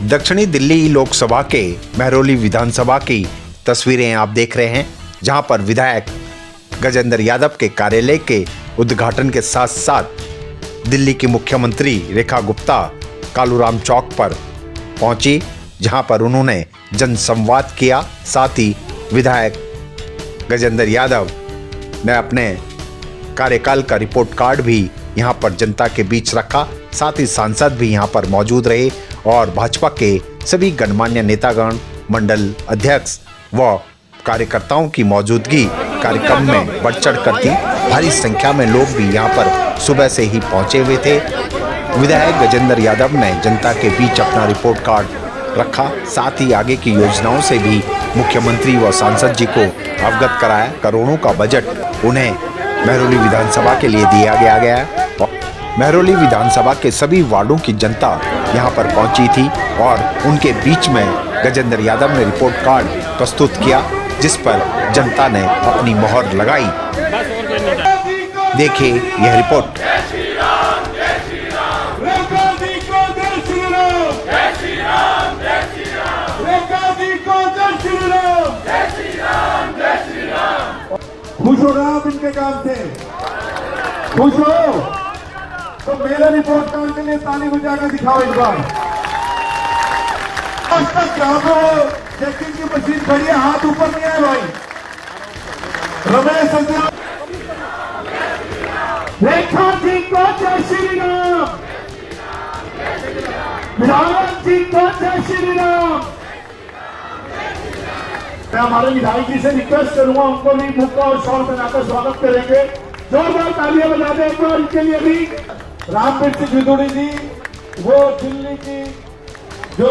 दक्षिणी दिल्ली लोकसभा के महरौली विधानसभा की तस्वीरें आप देख रहे हैं, जहां पर विधायक गजेंद्र यादव के कार्यालय के उद्घाटन के साथ साथ दिल्ली की मुख्यमंत्री रेखा गुप्ता कालूराम चौक पर पहुंची, जहां पर उन्होंने जनसंवाद किया। साथ ही विधायक गजेंद्र यादव ने अपने कार्यकाल का रिपोर्ट कार्ड भी यहां पर जनता के बीच रखा। साथ ही सांसद भी यहां पर मौजूद रहे और भाजपा के सभी गणमान्य नेतागण, मंडल अध्यक्ष व कार्यकर्ताओं की मौजूदगी कार्यक्रम में बढ़ चढ़ कर थी। भारी संख्या में लोग भी यहां पर सुबह से ही पहुंचे हुए थे। विधायक गजेंद्र यादव ने जनता के बीच अपना रिपोर्ट कार्ड रखा। साथ ही आगे की योजनाओं से भी मुख्यमंत्री व सांसद जी को अवगत कराया। करोड़ों का बजट उन्हें महरौली विधानसभा के लिए दिया गया है। महरौली विधानसभा के सभी वार्डों की जनता यहां पर पहुंची थी और उनके बीच में गजेंद्र यादव ने रिपोर्ट कार्ड प्रस्तुत किया, जिस पर जनता ने अपनी मोहर लगाई। देखिए यह रिपोर्ट। खुश हो रहा आप इनके काम से? खुश हो तो मेरे रिपोर्ट कार्ड के लिए ताली बजाकर दिखाओ एक बार। आज तक यहाँ पर चेकिंग की मशीन खड़ी है, हाथ ऊपर नहीं है भाई। रमेश रेखा जी को जय श्री राम, विधायक जी को जय श्री राम। मैं हमारे विधायक जी से रिक्वेस्ट करूंगा, उनको भी मुक्का और शॉल बनाकर स्वागत करेंगे। जोरदार तालियां बजा दें एक बार इनके लिए भी। रामप्रीत सिंह विदुड़ी जी, वो दिल्ली की जो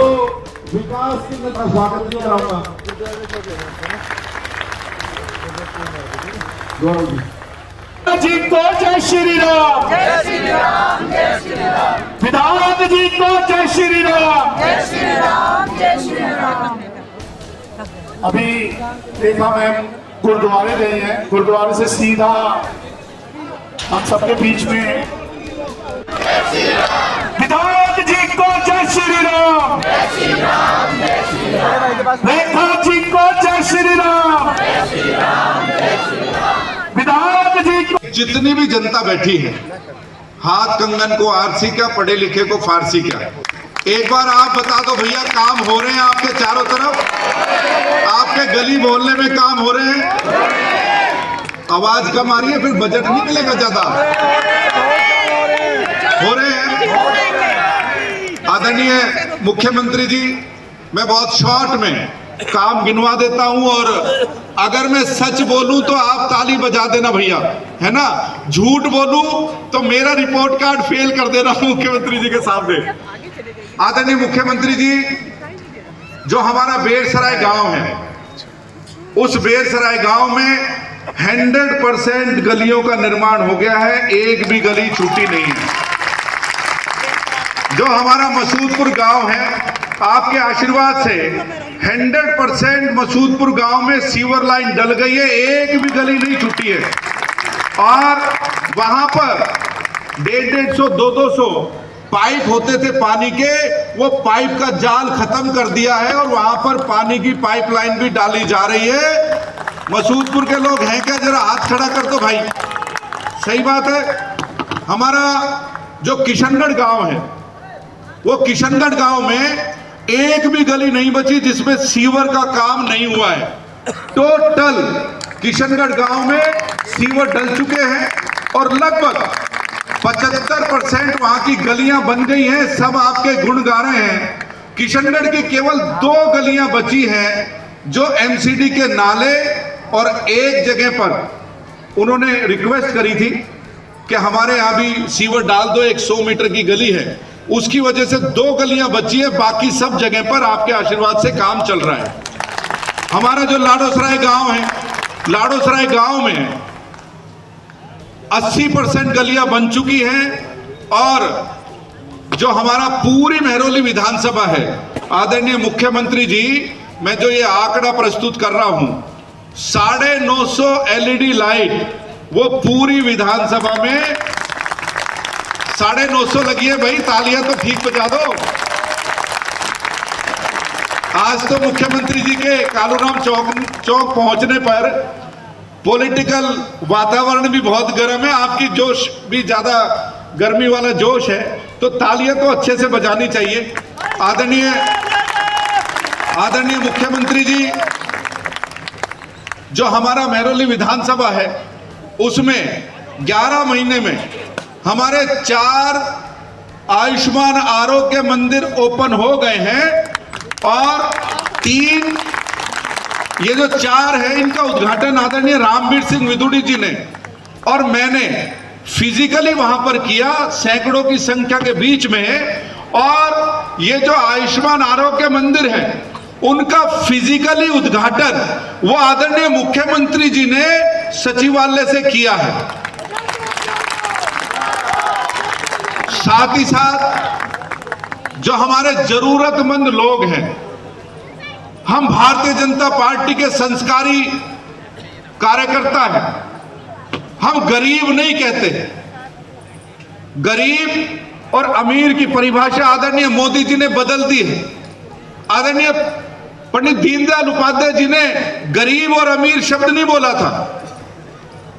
विकास की मैं स्वागत भी कराऊंगा। जी को जय श्री राम, जय श्री राम, जय श्री राम। विधायक जी को जय श्री राम, जय श्री राम, जय श्री राम। अभी देखा मैम गुरुद्वारे गए हैं, गुरुद्वारे से सीधा हम सबके बीच में विधायक जी को जय श्री राम, जय श्री राम, जय श्री राम। रेखा जी को जय श्री राम, जय श्री राम, जय श्री राम। विधायक जी को। जितनी भी जनता बैठी है, हाथ कंगन को आरसी क्या, पढ़े लिखे को फारसी क्या। एक बार आप बता दो भैया, काम हो रहे हैं आपके चारों तरफ? आपके गली मोहल्ले में काम हो रहे हैं? आवाज कम आ रही है, फिर बजट नहीं मिलेगा ज्यादा। हो रहे हैं। आदरणीय मुख्यमंत्री जी, मैं बहुत शॉर्ट में काम गिनवा देता हूं और अगर मैं सच बोलूं तो आप ताली बजा देना भैया, है ना। झूठ बोलूं तो मेरा रिपोर्ट कार्ड फेल कर देना मुख्यमंत्री जी के सामने। आदरणीय मुख्यमंत्री जी, जो हमारा बेरसराय गांव है, उस बेरसराय गांव में 100% गलियों का निर्माण हो गया है, एक भी गली छूटी नहीं है। जो हमारा मसूदपुर गांव है, आपके आशीर्वाद से 100% मसूदपुर गांव में सीवर लाइन डल गई है, एक भी गली नहीं छूटी है। और वहां पर 150-200 200 पाइप होते थे पानी के, वो पाइप का जाल खत्म कर दिया है और वहां पर पानी की पाइपलाइन भी डाली जा रही है। मसूदपुर के लोग हैं क्या? जरा हाथ खड़ा कर दो भाई। सही बात है। हमारा जो किशनगढ़ गांव है, वो किशनगढ़ गांव में एक भी गली नहीं बची जिसमें सीवर का काम नहीं हुआ है। टोटल किशनगढ़ गांव में सीवर डल चुके हैं और लगभग 75% वहां की गलियां बन गई हैं। सब आपके गुण गा रहे हैं। किशनगढ़ की केवल 2 गलियां बची हैं जो एमसीडी के नाले, और एक जगह पर उन्होंने रिक्वेस्ट करी थी कि हमारे यहां भी सीवर डाल दो, 100 मीटर की गली है, उसकी वजह से 2 गलियां बची है। बाकी सब जगह पर आपके आशीर्वाद से काम चल रहा है। हमारा जो लाडोसराय गांव है, लाडोसराय गांव में 80% गलियां बन चुकी हैं और जो हमारा पूरी महरौली विधानसभा है, आदरणीय मुख्यमंत्री जी, मैं जो ये आंकड़ा प्रस्तुत कर रहा हूं, 950 एलईडी लाइट वो पूरी विधानसभा में 950 लगी है भाई, तालियां तो ठीक बजा दो। आज तो मुख्यमंत्री जी के कालूराम चौक पहुंचने पर पॉलिटिकल वातावरण भी बहुत गर्म है, आपकी जोश भी ज्यादा गर्मी वाला जोश है, तो तालियां तो अच्छे से बजानी चाहिए। आदरणीय मुख्यमंत्री जी, जो हमारा महरौली विधानसभा है उसमें 11 महीने में हमारे 4 आयुष्मान आरोग्य मंदिर ओपन हो गए हैं और 3 ये जो 4 है इनका उद्घाटन आदरणीय रामवीर सिंह विदुड़ी जी ने और मैंने फिजिकली वहां पर किया, सैकड़ों की संख्या के बीच में। और ये जो आयुष्मान आरोग्य मंदिर है उनका फिजिकली उद्घाटन वो आदरणीय मुख्यमंत्री जी ने सचिवालय से किया है। साथ ही साथ जो हमारे जरूरतमंद लोग हैं, हम भारतीय जनता पार्टी के संस्कारी कार्यकर्ता हैं, हम गरीब नहीं कहते। गरीब और अमीर की परिभाषा आदरणीय मोदी जी ने बदल दी है। आदरणीय पंडित दीनदयाल उपाध्याय जी ने गरीब और अमीर शब्द नहीं बोला था,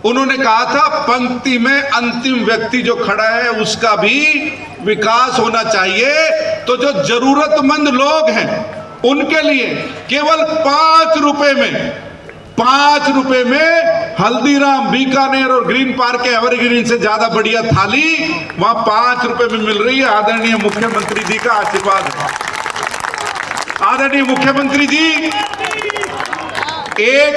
उन्होंने कहा था पंक्ति में अंतिम व्यक्ति जो खड़ा है उसका भी विकास होना चाहिए। तो जो जरूरतमंद लोग हैं उनके लिए केवल 5 रुपए में हल्दीराम, बीकानेर और ग्रीन पार्क के एवरग्रीन से ज्यादा बढ़िया थाली वहां 5 रुपए में मिल रही है। आदरणीय मुख्यमंत्री जी का आशीर्वाद है। आदरणीय मुख्यमंत्री जी, एक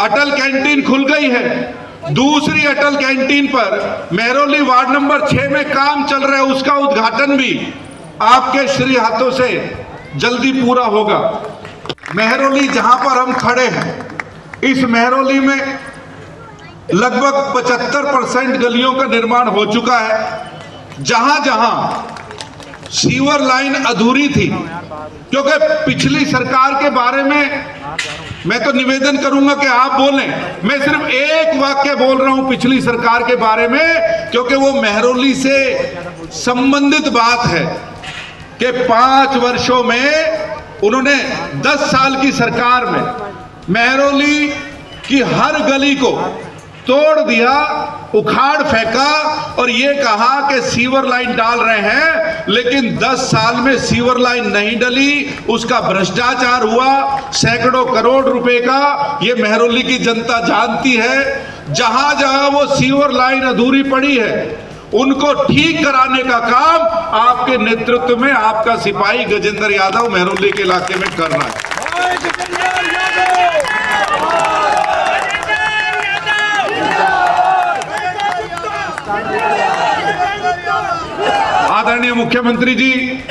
अटल कैंटीन खुल गई है, दूसरी अटल कैंटीन पर महरौली वार्ड नंबर 6 में काम चल रहा है, उसका उद्घाटन भी आपके श्री हाथों से जल्दी पूरा होगा। महरौली जहां पर हम खड़े हैं, इस महरौली में लगभग 75% गलियों का निर्माण हो चुका है। जहां जहां सीवर लाइन अधूरी थी, क्योंकि पिछली सरकार के बारे में मैं तो निवेदन करूंगा कि आप बोलें, मैं सिर्फ एक वाक्य बोल रहा हूं पिछली सरकार के बारे में, क्योंकि वो महरौली से संबंधित बात है कि 5 वर्षों में उन्होंने 10 साल की सरकार में महरौली की हर गली को तोड़ दिया, उखाड़ फेंका और ये कहा कि सीवर लाइन डाल रहे हैं, लेकिन 10 साल में सीवर लाइन नहीं डली, उसका भ्रष्टाचार हुआ सैकड़ों करोड़ रुपए का, ये महरौली की जनता जानती है। जहां जहां वो सीवर लाइन अधूरी पड़ी है उनको ठीक कराने का काम आपके नेतृत्व में आपका सिपाही गजेंद्र यादव महरौली के इलाके में कर रहा है। आदरणीय मुख्यमंत्री जी,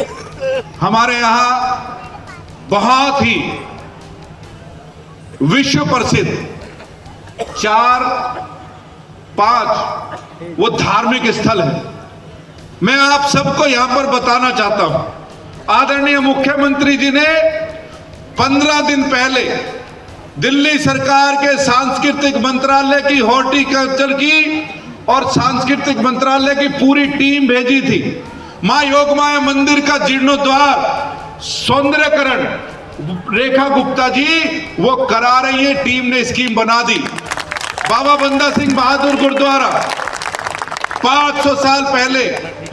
हमारे यहां बहुत ही विश्व प्रसिद्ध 4-5 वो धार्मिक स्थल है। मैं आप सबको यहां पर बताना चाहता हूं, आदरणीय मुख्यमंत्री जी ने 15 दिन पहले दिल्ली सरकार के सांस्कृतिक मंत्रालय की, हॉर्टिकल्चर की और सांस्कृतिक मंत्रालय की पूरी टीम भेजी थी। मां योगमाया मंदिर का जीर्णोद्वार, सौंदर्यकरण रेखा गुप्ता जी वो करा रही है, टीम ने स्कीम बना दी। बाबा बंदा सिंह बहादुर गुरुद्वारा, 500 साल पहले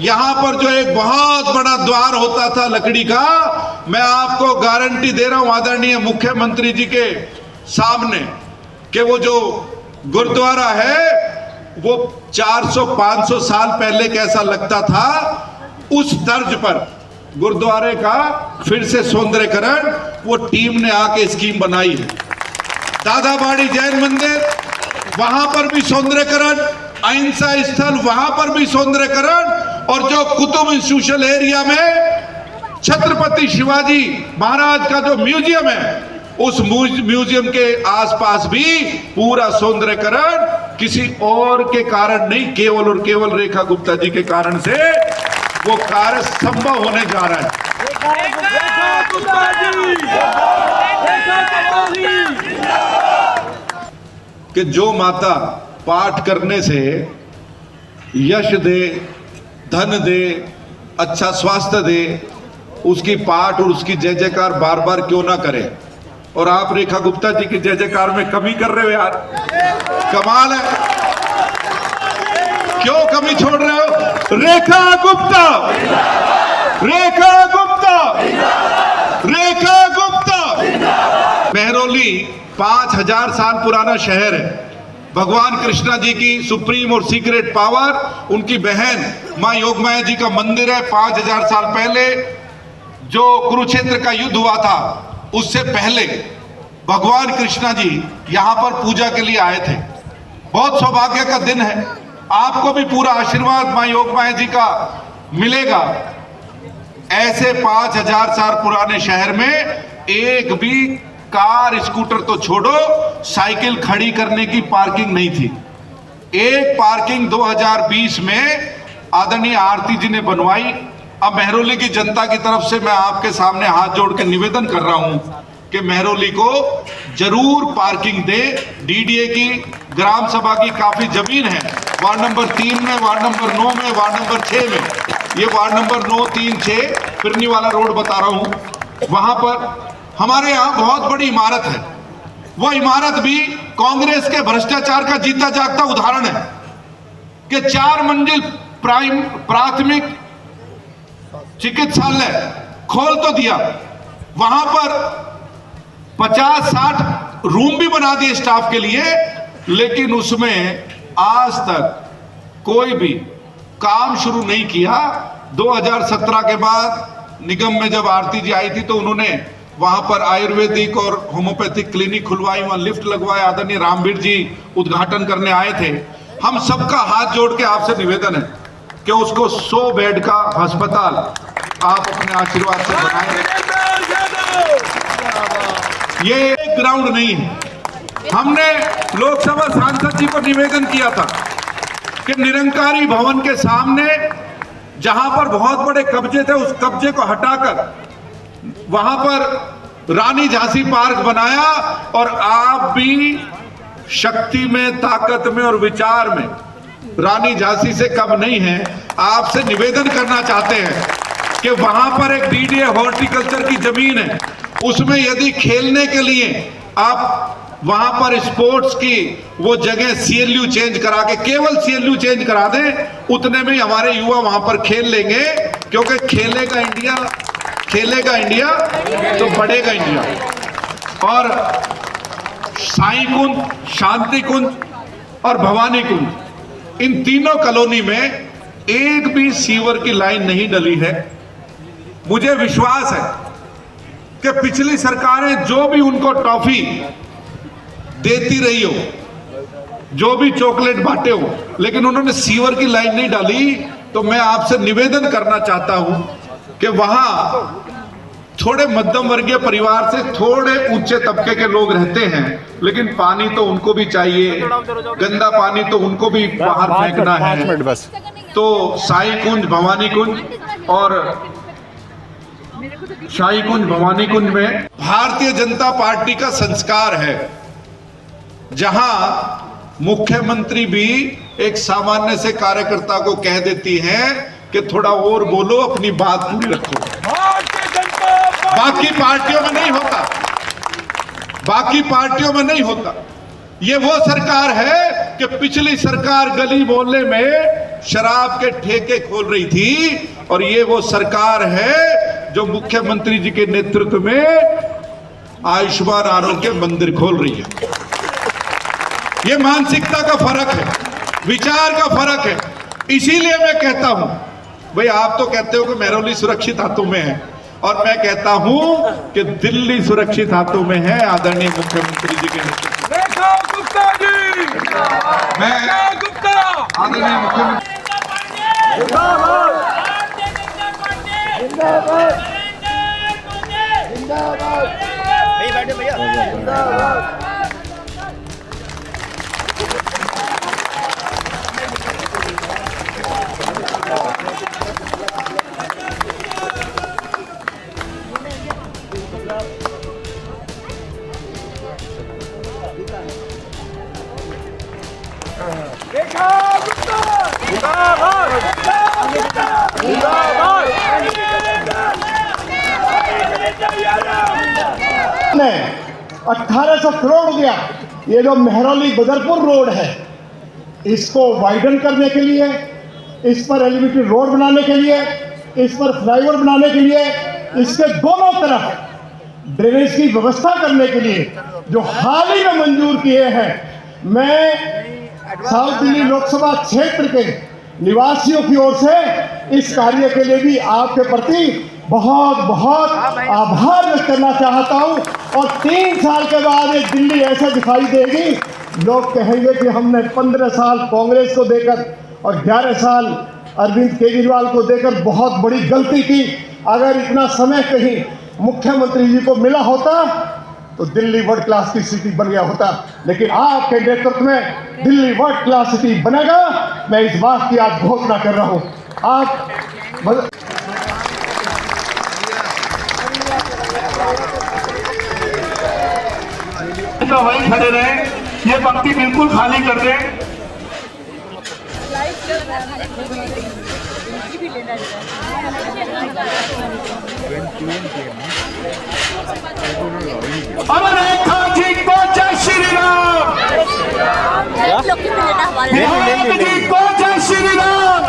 यहां पर जो एक बहुत बड़ा द्वार होता था लकड़ी का, मैं आपको गारंटी दे रहा हूं आदरणीय मुख्यमंत्री जी के सामने कि वो जो गुरुद्वारा है वो 400-500 साल पहले कैसा लगता था, उस तर्ज पर गुरुद्वारे का फिर से सौंदर्यकरण वो टीम ने आके स्कीम बनाई है। दादाबाड़ी जैन मंदिर, वहां पर भी सौंदर्यकरण, अहिंसा स्थल वहां पर भी सौंदर्यकरण, और जो कुतुब इंस्टीट्यूशन एरिया में छत्रपति शिवाजी महाराज का जो म्यूजियम है, उस म्यूजियम के आसपास भी पूरा सौंदर्यकरण किसी और के कारण नहीं, केवल और केवल रेखा गुप्ता जी के कारण से वो कार्य संभव होने जा रहा है। कि जो माता पाठ करने से यश दे, धन दे, अच्छा स्वास्थ्य दे, उसकी पाठ और उसकी जय जयकार बार बार क्यों ना करें। और आप रेखा गुप्ता जी की जय जयकार में कमी कर रहे हो यार, कमाल है, क्यों कमी छोड़ रहे हो। रेखा गुप्ता, रेखा गुप्ता, रेखा गुप्ता। मेहरौली 5000 साल पुराना शहर है। भगवान कृष्णा जी की सुप्रीम और सीक्रेट पावर, उनकी बहन मां योगमाया जी का मंदिर है। 5000 साल पहले जो कुरुक्षेत्र का युद्ध हुआ था, उससे पहले भगवान कृष्णा जी यहां पर पूजा के लिए आए थे। बहुत सौभाग्य का दिन है। आपको भी पूरा आशीर्वाद मां योगमाया जी का मिलेगा। ऐसे 5000 साल पुराने शहर में एक भी कार स्कूटर तो छोड़ो, साइकिल खड़ी करने की पार्किंग नहीं थी। एक पार्किंग 2020 में आदरणीय आरती जी ने बनवाई। अब मेहरौली की जनता की तरफ से मैं आपके सामने हाथ जोड़ के निवेदन कर रहा हूं कि मेहरौली को जरूर पार्किंग दे। डीडीए की, ग्राम सभा की काफी जमीन है, वार्ड नंबर 3 में, वार्ड नंबर 9 में, वार्ड नंबर 6 में। ये वार्ड नंबर 9, 3, 6 फिरनी वाला रोड बता रहा हूं। वहां पर हमारे यहां बहुत बड़ी इमारत है। वो इमारत भी कांग्रेस के भ्रष्टाचार का जीता जागता उदाहरण है कि 4 मंजिल प्राथमिक चिकित्सालय खोल तो दिया, वहां पर 50-60 रूम भी बना दिए स्टाफ के लिए, लेकिन उसमें आज तक कोई भी काम शुरू नहीं किया। 2017 के बाद निगम में जब आरती जी आई थी तो उन्होंने वहां पर आयुर्वेदिक और होम्योपैथिक क्लिनिक खुलवाई, वहां लिफ्ट लगवाए। आदरणीय रामवीर जी उद्घाटन करने आए थे। हम सबका हाथ जोड़ के आपसे निवेदन है कि उसको 100 बेड का अस्पताल आप अपने आशीर्वाद से बनाएं। ये एक ग्राउंड नहीं है। हमने लोकसभा सांसद जी को निवेदन किया था कि निरंकारी भवन के सामने जहां पर बहुत बड़े कब्जे थे, उस कब्जे को हटाकर वहां पर रानी झांसी पार्क बनाया। और आप भी शक्ति में, ताकत में और विचार में रानी झांसी से कम नहीं है। आपसे निवेदन करना चाहते हैं कि वहां पर एक डीडीए हॉर्टिकल्चर की जमीन है, उसमें यदि खेलने के लिए आप वहां पर स्पोर्ट्स की वो जगह सीएलयू चेंज करा के, केवल सीएलयू चेंज करा दें, उतने में हमारे युवा वहां पर खेल लेंगे। क्योंकि खेलेगा इंडिया, खेलेगा इंडिया तो बढ़ेगा इंडिया। और साई कुंज, शांति कुंज और भवानी कुंज, इन तीनों कॉलोनी में एक भी सीवर की लाइन नहीं डली है। मुझे विश्वास है कि पिछली सरकारें जो भी उनको टॉफी देती रही हो, जो भी चॉकलेट बांटे हो, लेकिन उन्होंने सीवर की लाइन नहीं डाली। तो मैं आपसे निवेदन करना चाहता हूं कि वहां थोड़े मध्यम वर्गीय परिवार से थोड़े ऊंचे तबके के लोग रहते हैं, लेकिन पानी तो उनको भी चाहिए, गंदा पानी तो उनको भी बाहर फेंकना है। बस। तो साई कुंज, भवानी कुंज और शाही कुंज, भवानी कुंज में भारतीय जनता पार्टी का संस्कार है, जहां मुख्यमंत्री भी एक सामान्य से कार्यकर्ता को कह देती है कि थोड़ा और बोलो, अपनी बात पूरी रखो। बाकी पार्टियों में नहीं होता, बाकी पार्टियों में नहीं होता। ये वो सरकार है कि पिछली सरकार गली मोहल्ले में शराब के ठेके खोल रही थी, और ये वो सरकार है जो मुख्यमंत्री जी के नेतृत्व में आयुष्मान आरोग्य मंदिर खोल रही है। ये मानसिकता का फर्क है, विचार का फर्क है। इसीलिए मैं कहता हूं, भाई आप तो कहते हो कि मेहरौली सुरक्षित हाथों में है, और मैं कहता हूं कि दिल्ली सुरक्षित हाथों में है आदरणीय मुख्यमंत्री जी के नेतृत्व। रेखा गुप्ता जी, मैं गुप्ता, आदरणीय मुख्यमंत्री रेखा गुप्ता, जिंदाबाद, जिंदाबाद, जिंदाबाद। 1800 करोड़ हो गया। ये जो मेहरौली बदरपुर रोड है, इसको वाइडन करने के लिए, इस पर एलिवेटेड रोड बनाने के लिए, इस पर फ्लाईओवर बनाने के लिए, इसके दोनों तरफ ड्रेनेज की व्यवस्था करने के लिए जो हाल ही में मंजूर किए हैं, मैं साउथ दिल्ली लोकसभा क्षेत्र के निवासियों की ओर से इस कार्य के लिए भी आपके प्रति बहुत बहुत आभार व्यक्त करना चाहता हूं। और 3 साल के बाद एक दिल्ली ऐसा दिखाई देगी, लोग कहेंगे कि हमने 15 साल कांग्रेस को देकर और 11 साल अरविंद केजरीवाल को देकर बहुत बड़ी गलती की। अगर इतना समय कहीं मुख्यमंत्री जी को मिला होता तो दिल्ली वर्ल्ड क्लास की सिटी बन गया होता, लेकिन आपके नेतृत्व में दिल्ली वर्ल्ड क्लास सिटी बनेगा। मैं इस बात की आज घोषणा कर रहा हूं। आप तो वहीं खड़े रहे, ये पंक्ति बिल्कुल खाली कर दें। और रेखा जी को जय श्री राम, विधायक जी को जय श्री राम।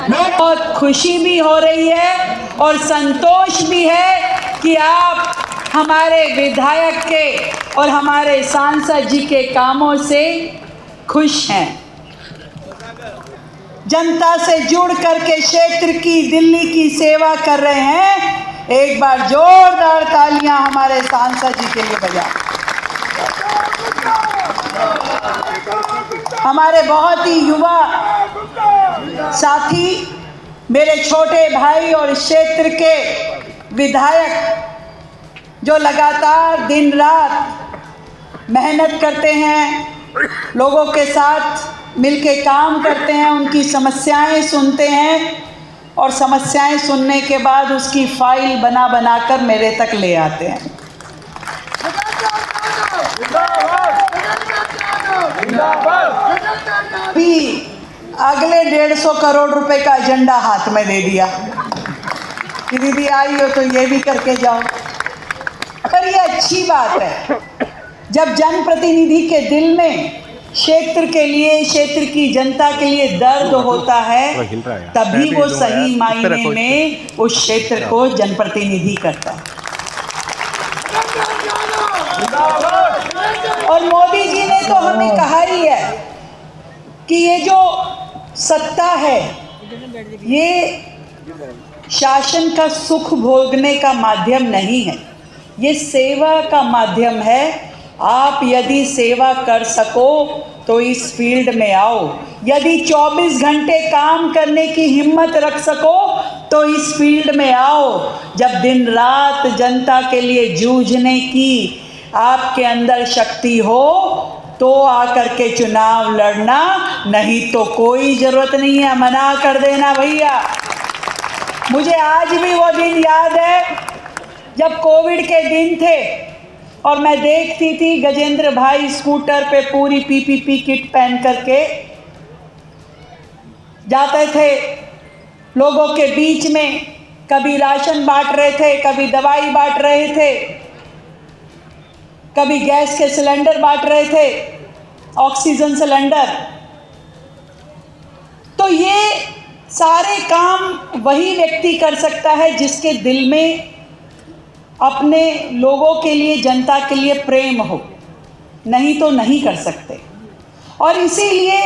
बहुत खुशी भी हो रही है और संतोष भी है कि आप हमारे विधायक के और हमारे सांसद जी के कामों से खुश हैं। जनता से जुड़ करके क्षेत्र की, दिल्ली की सेवा कर रहे हैं। एक बार जोरदार तालियां हमारे सांसद जी के लिए बजाएं। हमारे बहुत ही युवा साथी, मेरे छोटे भाई और क्षेत्र के विधायक जो लगातार दिन रात मेहनत करते हैं, लोगों के साथ मिलके काम करते हैं, उनकी समस्याएं सुनते हैं और समस्याएं सुनने के बाद उसकी फाइल बना बना कर मेरे तक ले आते हैं। भी अगले 150 करोड़ रुपए का एजेंडा हाथ में दे दिया कि दीदी आई हो तो ये भी करके जाओ। पर ये अच्छी बात है, जब जनप्रतिनिधि के दिल में क्षेत्र के लिए, क्षेत्र की जनता के लिए दर्द होता है, तभी वो सही मायने में उस क्षेत्र को जनप्रतिनिधि करता है। और मोदी जी ने तो हमें कहा ही है कि ये जो सत्ता है, ये शासन का सुख भोगने का माध्यम नहीं है, ये सेवा का माध्यम है। आप यदि सेवा कर सको तो इस फील्ड में आओ, यदि 24 घंटे काम करने की हिम्मत रख सको तो इस फील्ड में आओ। जब दिन रात जनता के लिए जूझने की आपके अंदर शक्ति हो तो आकर के चुनाव लड़ना, नहीं तो कोई ज़रूरत नहीं है, मना कर देना भैया। मुझे आज भी वो दिन याद है जब कोविड के दिन थे और मैं देखती थी गजेंद्र भाई स्कूटर पे पूरी पीपीपी किट पहन करके जाते थे लोगों के बीच में, कभी राशन बांट रहे थे, कभी दवाई बांट रहे थे, कभी गैस के सिलेंडर बांट रहे थे, ऑक्सीजन सिलेंडर। तो ये सारे काम वही व्यक्ति कर सकता है जिसके दिल में अपने लोगों के लिए, जनता के लिए प्रेम हो, नहीं तो नहीं कर सकते। और इसीलिए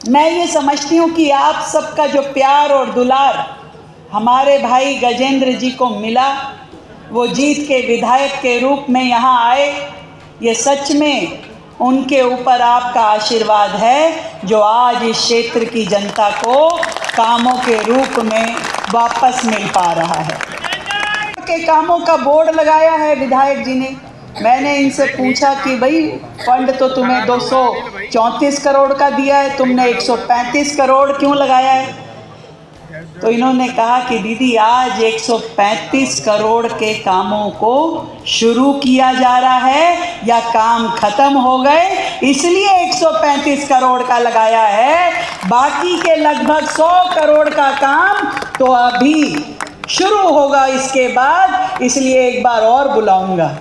मैं ये समझती हूँ कि आप सबका जो प्यार और दुलार हमारे भाई गजेंद्र जी को मिला, वो जीत के विधायक के रूप में यहाँ आए, ये सच में उनके ऊपर आपका आशीर्वाद है जो आज इस क्षेत्र की जनता को कामों के रूप में वापस मिल पा रहा है। के कामों का बोर्ड लगाया है विधायक जी ने। मैंने इनसे पूछा कि भाई फंड तो तुम्हें 234 करोड़ का दिया है, तुमने 135 करोड़ क्यों लगाया है? तो इन्होंने कहा कि दीदी आज 135 करोड़ के कामों को शुरू किया जा रहा है या काम खत्म हो गए, इसलिए 135 करोड़ का लगाया है। बाकी के लगभग 100 करोड़ का काम तो अभी शुरू होगा इसके बाद, इसलिए एक बार और बुलाऊंगा।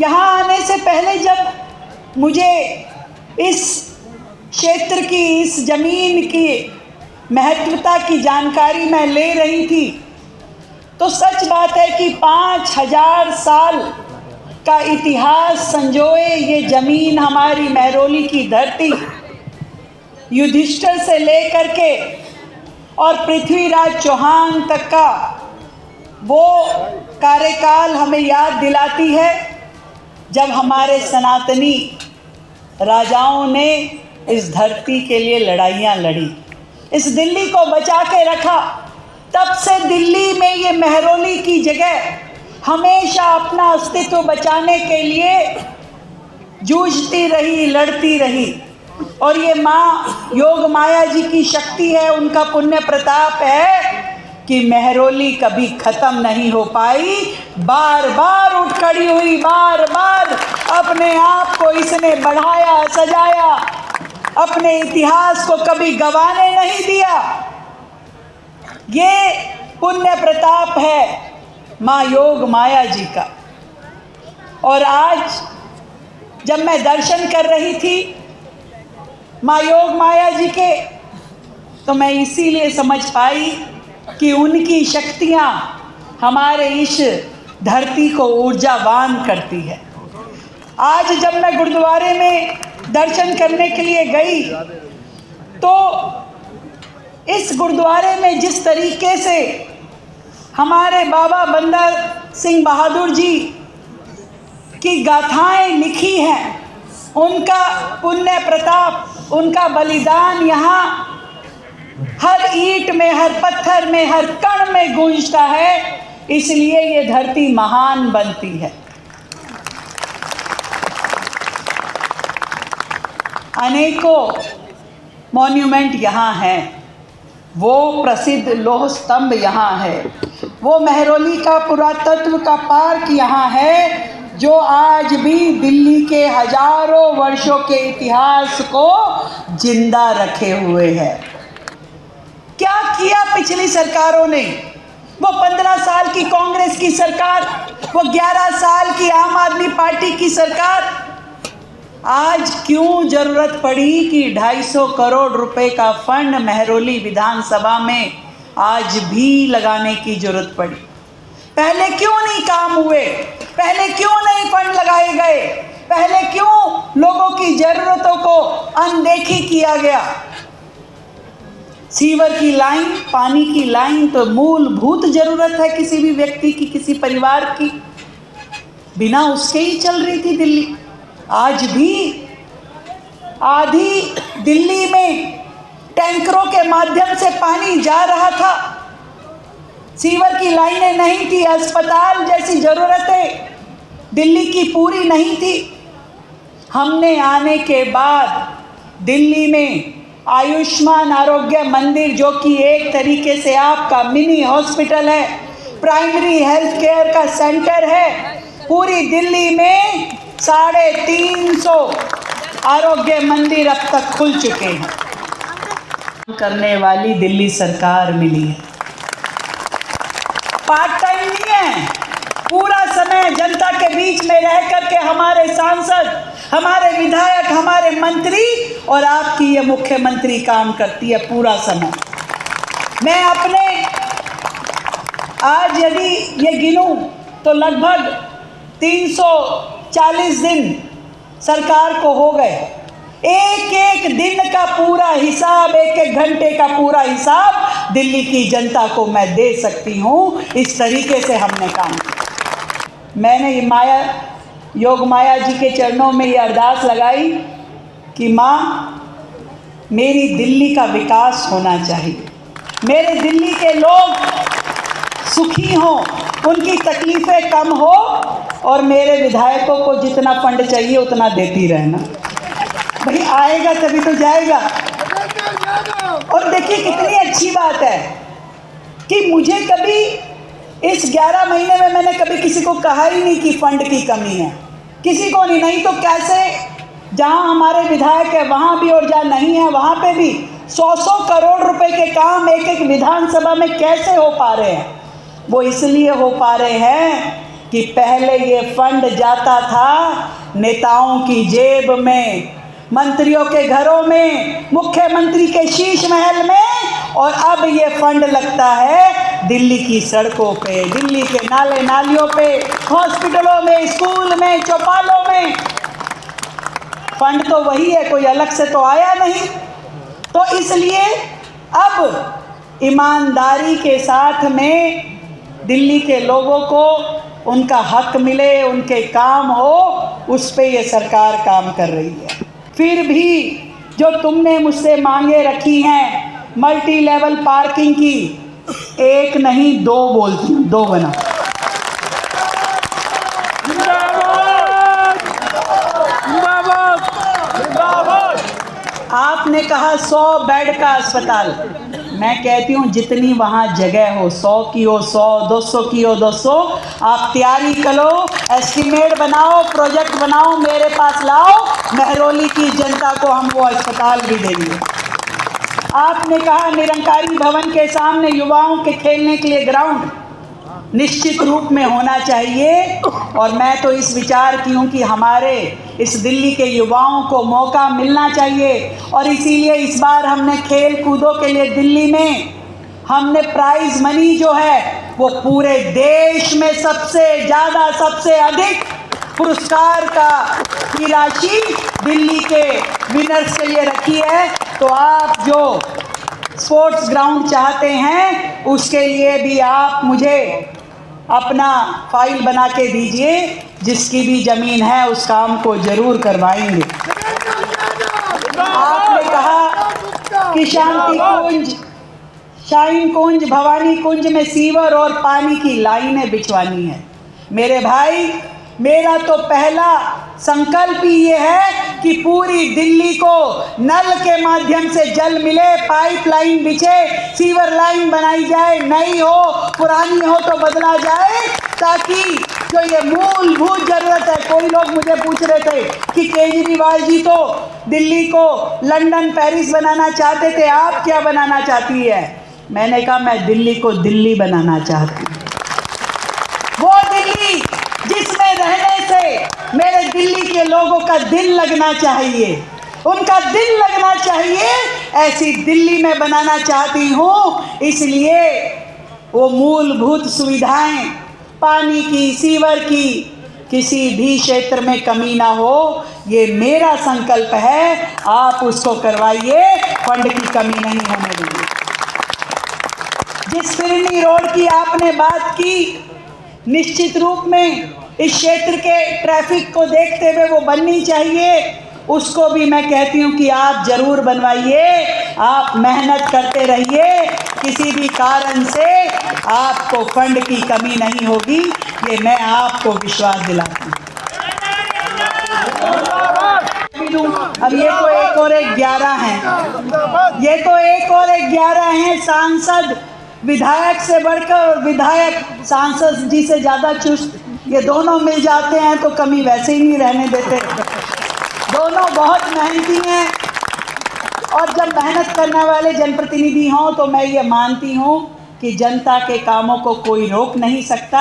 यहाँ आने से पहले जब मुझे इस क्षेत्र की, इस जमीन की महत्वता की जानकारी मैं ले रही थी, तो सच बात है कि 5000 साल का इतिहास संजोए ये जमीन, हमारी महरौली की धरती, युधिष्ठिर से लेकर के और पृथ्वीराज चौहान तक का वो कार्यकाल हमें याद दिलाती है जब हमारे सनातनी राजाओं ने इस धरती के लिए लड़ाइयाँ लड़ी, इस दिल्ली को बचा के रखा। तब से दिल्ली में ये महरौली की जगह हमेशा अपना अस्तित्व बचाने के लिए जूझती रही, लड़ती रही। और ये माँ योग माया जी की शक्ति है, उनका पुण्य प्रताप है कि महरौली कभी ख़त्म नहीं हो पाई, बार बार उठ खड़ी हुई, बार बार अपने आप को इसने बढ़ाया, सजाया, अपने इतिहास को कभी गंवाने नहीं दिया। ये पुण्य प्रताप है माँ योग माया जी का। और आज जब मैं दर्शन कर रही थी माँ योग माया जी के, तो मैं इसीलिए समझ पाई कि उनकी शक्तियाँ हमारे इस धरती को ऊर्जावान करती है। आज जब मैं गुरुद्वारे में दर्शन करने के लिए गई, तो इस गुरुद्वारे में जिस तरीके से हमारे बाबा बंदा सिंह बहादुर जी की गाथाएं लिखी हैं, उनका पुण्य प्रताप, उनका बलिदान यहाँ हर ईंट में, हर पत्थर में, हर कण में गूंजता है। इसलिए ये धरती महान बनती है। अनेकों मॉन्यूमेंट यहाँ हैं, वो प्रसिद्ध लौह स्तंभ यहाँ है, वो महरौली का पुरातत्व का पार्क यहाँ है, जो आज भी दिल्ली के हजारों वर्षों के इतिहास को जिंदा रखे हुए है। क्या किया पिछली सरकारों ने? वो 15 साल की कांग्रेस की सरकार, वो 11 साल की आम आदमी पार्टी की सरकार, आज क्यों जरूरत पड़ी कि 250 करोड़ रुपए का फंड महरौली विधानसभा में आज भी लगाने की जरूरत पड़ी? पहले क्यों नहीं काम हुए? पहले क्यों नहीं फंड लगाए गए? पहले क्यों लोगों की जरूरतों को अनदेखी किया गया? सीवर की लाइन, पानी की लाइन तो मूलभूत जरूरत है किसी भी व्यक्ति की, किसी परिवार की, बिना उसके ही चल रही थी दिल्ली। आज भी आधी दिल्ली में टैंकरों के माध्यम से पानी जा रहा था, सीवर की लाइनें नहीं थी, अस्पताल जैसी ज़रूरतें दिल्ली की पूरी नहीं थी। हमने आने के बाद दिल्ली में आयुष्मान आरोग्य मंदिर, जो कि एक तरीके से आपका मिनी हॉस्पिटल है, प्राइमरी हेल्थ केयर का सेंटर है, पूरी दिल्ली में 350 आरोग्य मंदिर अब तक खुल चुके हैं। करने वाली दिल्ली सरकार मिली है, पार्ट टाइम नहीं है, पूरा समय जनता के बीच में रह करके हमारे सांसद, हमारे विधायक, हमारे मंत्री और आपकी ये मुख्यमंत्री काम करती है पूरा समय। मैं अपने आज यदि ये गिनूं तो लगभग 340 दिन सरकार को हो गए। एक एक दिन का पूरा हिसाब, एक एक घंटे का पूरा हिसाब दिल्ली की जनता को मैं दे सकती हूँ। इस तरीके से हमने काम किया। मैंने माया योग माया जी के चरणों में ये अरदास लगाई कि माँ, मेरी दिल्ली का विकास होना चाहिए, मेरे दिल्ली के लोग सुखी हों, उनकी तकलीफ़ें कम हो और मेरे विधायकों को जितना फंड चाहिए उतना देती रहना। भाई आएगा तभी तो जाएगा। और देखिए कितनी अच्छी बात है कि मुझे कभी इस 11 महीने में मैंने कभी किसी को कहा ही नहीं कि फंड की कमी है, किसी को नहीं। नहीं तो कैसे जहाँ हमारे विधायक है वहाँ भी और जहाँ नहीं है वहाँ पे भी 100 करोड़ रुपए के काम एक एक विधानसभा में कैसे हो पा रहे हैं? वो इसलिए हो पा रहे हैं कि पहले ये फंड जाता था नेताओं की जेब में, मंत्रियों के घरों में, मुख्यमंत्री के शीश महल में, और अब ये फंड लगता है दिल्ली की सड़कों पे, दिल्ली के नाले नालियों पे, हॉस्पिटलों में, स्कूल में, चौपालों में। फंड तो वही है, कोई अलग से तो आया नहीं। तो इसलिए अब ईमानदारी के साथ में दिल्ली के लोगों को उनका हक मिले, उनके काम हो, उस पे ये सरकार काम कर रही है। फिर भी जो तुमने मुझसे मांगे रखी हैं मल्टी लेवल पार्किंग की, एक नहीं 2 बोलती हूँ, 2 बना। आपने कहा 100 बेड का अस्पताल, मैं कहती हूँ जितनी वहाँ जगह हो, 100 की हो 100, 200 की हो 200, आप तैयारी करो, एस्टीमेट बनाओ, प्रोजेक्ट बनाओ, मेरे पास लाओ, महरौली की जनता को हम वो अस्पताल भी देंगे। आपने कहा निरंकारी भवन के सामने युवाओं के खेलने के लिए ग्राउंड निश्चित रूप में होना चाहिए, और मैं तो इस विचार की हूँ कि हमारे इस दिल्ली के युवाओं को मौका मिलना चाहिए, और इसीलिए इस बार हमने खेल कूदों के लिए दिल्ली में हमने प्राइज मनी जो है वो पूरे देश में सबसे ज़्यादा, सबसे अधिक पुरस्कार की राशि दिल्ली के विनर्स के लिए रखी है। तो आप जो स्पोर्ट्स ग्राउंड चाहते हैं उसके लिए भी आप मुझे अपना फाइल बना के दीजिए, जिसकी भी ज़मीन है उस काम को ज़रूर करवाएंगे। आपने कहा कि शांति कुंज, शाइन कुंज, भवानी कुंज में सीवर और पानी की लाइनें बिछवानी है। मेरे भाई, मेरा तो पहला संकल्प ही ये है कि पूरी दिल्ली को नल के माध्यम से जल मिले, पाइपलाइन बिछे, सीवर लाइन बनाई जाए, नई हो पुरानी हो तो बदला जाए, ताकि जो ये मूलभूत जरूरत है। कोई लोग मुझे पूछ रहे थे कि केजरीवाल जी तो दिल्ली को लंदन, पेरिस बनाना चाहते थे, आप क्या बनाना चाहती है? मैंने कहा मैं दिल्ली को दिल्ली बनाना चाहती हूँ, वो दिल्ली जिसमें रहने से मेरे दिल्ली के लोगों का दिल लगना चाहिए, उनका दिल लगना चाहिए, ऐसी दिल्ली में बनाना चाहती हूँ। इसलिए वो मूलभूत सुविधाएं, पानी की, सीवर की, किसी भी क्षेत्र में कमी ना हो, ये मेरा संकल्प है। आप उसको करवाइए, फंड की कमी नहीं होने देंगे। जिस फिरनी रोड की आपने बात की, निश्चित रूप में इस क्षेत्र के ट्रैफिक को देखते हुए वो बननी चाहिए, उसको भी मैं कहती हूँ कि आप ज़रूर बनवाइए, आप मेहनत करते रहिए, किसी भी कारण से आपको फंड की कमी नहीं होगी, ये मैं आपको विश्वास दिलाती हूँ। अब ये तो एक और 11 हैं, ये तो एक और 11 हैं सांसद, विधायक से बढ़कर विधायक सांसद जी से ज़्यादा चुस्त, ये दोनों मिल जाते हैं तो कमी वैसे ही नहीं रहने देते। दोनों बहुत मेहनती हैं, और जब मेहनत करने वाले जनप्रतिनिधि हों तो मैं ये मानती हूँ कि जनता के कामों को कोई रोक नहीं सकता।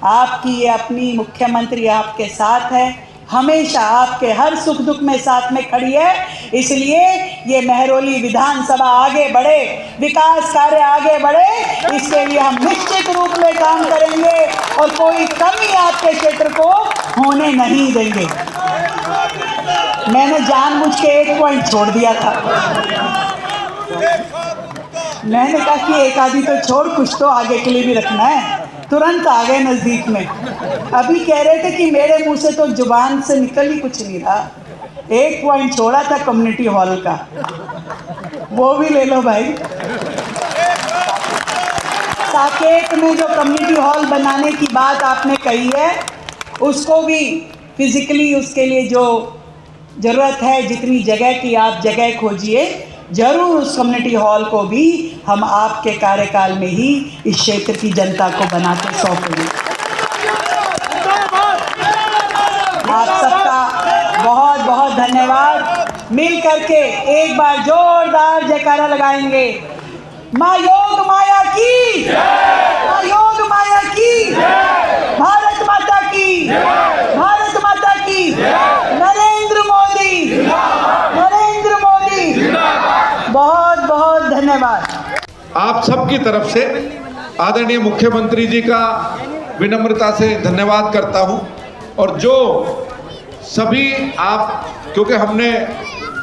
आपकी ये अपनी मुख्यमंत्री आपके साथ है, हमेशा आपके हर सुख दुख में साथ में खड़ी है। इसलिए ये महरौली विधानसभा आगे बढ़े, विकास कार्य आगे बढ़े, इसके लिए हम निश्चित रूप में काम करेंगे और कोई कमी आपके क्षेत्र को होने नहीं देंगे। मैंने जानबूझ के एक पॉइंट छोड़ दिया था, मैंने कहा कि एक आदि तो छोड़, कुछ तो आगे के लिए भी रखना है। तुरंत आ गए नज़दीक में, अभी कह रहे थे कि मेरे मुंह से तो जुबान से निकल ही कुछ नहीं रहा। एक पॉइंट छोड़ा था कम्युनिटी हॉल का, वो भी ले लो भाई। साकेत में जो कम्युनिटी हॉल बनाने की बात आपने कही है, उसको भी फिजिकली उसके लिए जो ज़रूरत है, जितनी जगह की आप जगह खोजिए, ज़रूर उस कम्युनिटी हॉल को भी हम आपके कार्यकाल में ही इस क्षेत्र की जनता को बना के सौंपेंगे। आप सबका बहुत बहुत धन्यवाद। मिल करके एक बार जोरदार जयकारा लगाएंगे। माँ योग माया की, माँ योग माया की, भारत माता की, भारत माता की, नरेंद्र मोदी, नरेंद्र मोदी। बहुत बहुत धन्यवाद। आप सबकी तरफ से आदरणीय मुख्यमंत्री जी का विनम्रता से धन्यवाद करता हूं। और जो सभी आप, क्योंकि हमने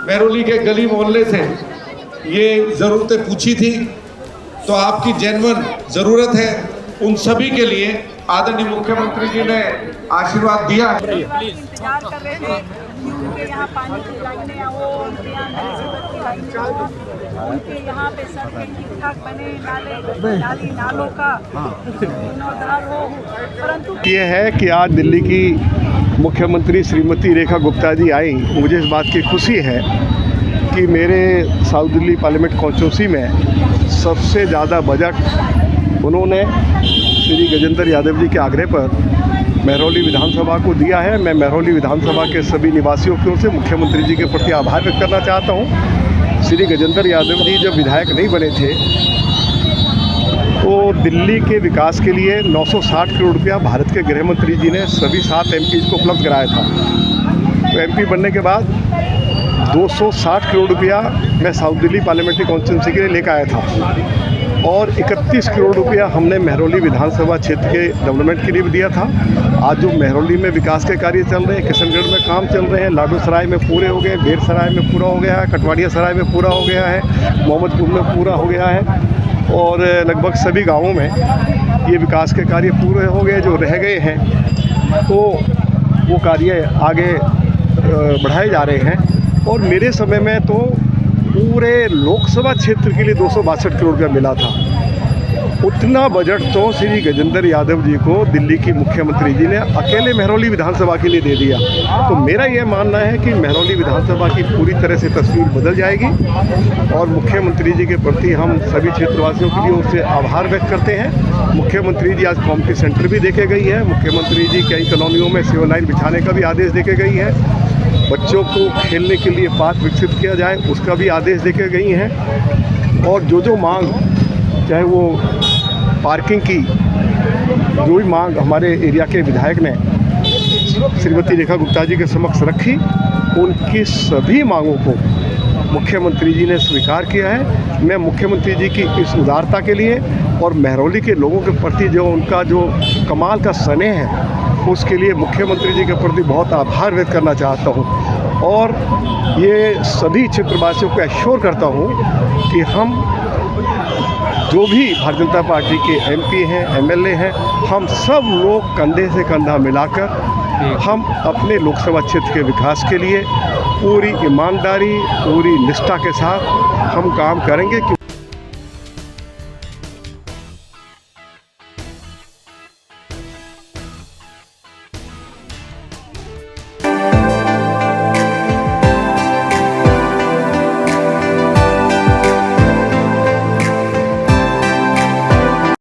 महरौली के गली मोहल्ले से ये ज़रूरतें पूछी थी, तो आपकी जेन्युइन ज़रूरत है, उन सभी के लिए आदरणीय मुख्यमंत्री जी ने आशीर्वाद दिया है। इंतजार कर रहे थे उनके यहाँ पानी की लाइनें हो, उनके यहाँ नल से बत्ती लाइनें हो, उनके यहाँ पे सड़कें ठीक ठाक बने, नाली नालों का जीर्णोद्धार हो, परंतु ये है कि आज दिल्ली की मुख्यमंत्री श्रीमती रेखा गुप्ता जी आई। मुझे इस बात की खुशी है कि मेरे साउथ दिल्ली पार्लियामेंट कॉन्स्टिट्यूंसी में सबसे ज़्यादा बजट उन्होंने श्री गजेंद्र यादव जी के आग्रह पर महरौली विधानसभा को दिया है। मैं महरौली विधानसभा के सभी निवासियों की ओर से मुख्यमंत्री जी के प्रति आभार व्यक्त करना चाहता हूँ। श्री गजेंद्र यादव जी जब विधायक नहीं बने थे तो दिल्ली के विकास के लिए 960 करोड़ रुपया भारत के गृह मंत्री जी ने सभी 7 MPs को उपलब्ध कराया था। तो MP बनने के बाद 260 करोड़ रुपया मैं साउथ दिल्ली पार्लियामेंट्री कॉन्स्टिट्यूंसी के लिए लेकर आया था और 31 करोड़ रुपया हमने महरौली विधानसभा क्षेत्र के डेवलपमेंट के लिए भी दिया था। आज जो महरौली में विकास के कार्य चल रहे हैं, किशनगढ़ में काम चल रहे हैं, लाडूसराय में पूरे हो गए, बेरसराय में पूरा हो गया है, कटवाड़िया सराय में पूरा हो गया है, मोहम्मदपुर में पूरा हो गया है और लगभग सभी गाँवों में ये विकास के कार्य पूरे हो गए। जो रह गए हैं तो वो कार्य आगे बढ़ाए जा रहे हैं। और मेरे समय में तो पूरे लोकसभा क्षेत्र के लिए 262 करोड़ रुपया मिला था। उतना बजट तो श्री गजेंद्र यादव जी को दिल्ली की मुख्यमंत्री जी ने अकेले महरौली विधानसभा के लिए दे दिया। तो मेरा यह मानना है कि महरौली विधानसभा की पूरी तरह से तस्वीर बदल जाएगी और मुख्यमंत्री जी के प्रति हम सभी क्षेत्रवासियों के लिए उससे आभार व्यक्त करते हैं। मुख्यमंत्री जी आज कम्युनिटी सेंटर भी देके गई है। मुख्यमंत्री जी कई कॉलोनियों में सिविल लाइन बिछाने का भी आदेश देके गई है। बच्चों को खेलने के लिए पार्क विकसित किया जाए उसका भी आदेश देके गई हैं। और जो मांग, चाहे वो पार्किंग की जो भी मांग हमारे एरिया के विधायक ने श्रीमती रेखा गुप्ता जी के समक्ष रखी, उनकी सभी मांगों को मुख्यमंत्री जी ने स्वीकार किया है। मैं मुख्यमंत्री जी की इस उदारता के लिए और महरौली के लोगों के प्रति जो उनका जो कमाल का स्नेह है उसके लिए मुख्यमंत्री जी के प्रति बहुत आभार व्यक्त करना चाहता हूँ। और ये सभी क्षेत्रवासियों को एश्योर करता हूँ कि हम जो भी भारतीय जनता पार्टी के MP हैं, MLA हैं, हम सब लोग कंधे से कंधा मिलाकर हम अपने लोकसभा क्षेत्र के विकास के लिए पूरी ईमानदारी, पूरी निष्ठा के साथ हम काम करेंगे।